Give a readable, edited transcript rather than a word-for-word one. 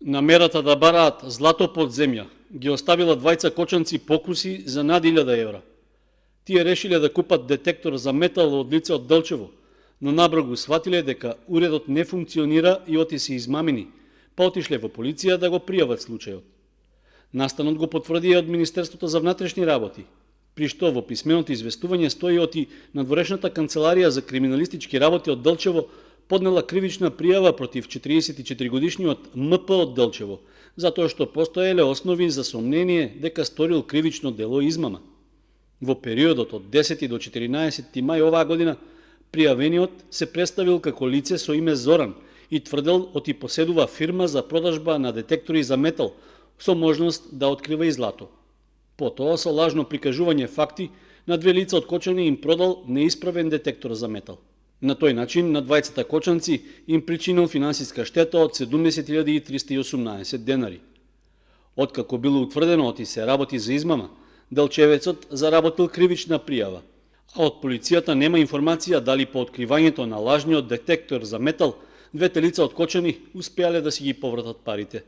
Намерата да бараат злато под земја ги оставила двајца кочанци покуси за над 1000 евра. Тие решиле да купат детектор за метал од лице од Делчево, но набрзо сватиле дека уредот не функционира и оти се измамени, па отишле во полиција да го пријават случајот. Настанот го потврдија од Министерството за внатрешни работи, при што во писменото известување стои оти надворешната канцеларија за криминалистички работи од Делчево поднела кривична пријава против 44 годишниот МП од Делчево, затоа што постоеле основи за сомнение дека сторил кривично дело измама. Во периодот од 10 до 14 мај оваа година, пријавениот се представил како лице со име Зоран и тврдел оти поседува фирма за продажба на детектори за метал со можност да открива и злато. Потоа со лажно прикажување факти на две лица од Кочани им продал неисправен детектор за метал. На тој начин на двајцата кочанци им причинил финансиска штета од 70.318 денари. Откако било утврдено оти се работи за измама, Делчевецот заработил кривична пријава, а од полицијата нема информација дали по откривањето на лажниот детектор за метал двете лица од Кочани успеале да си ги повратат парите.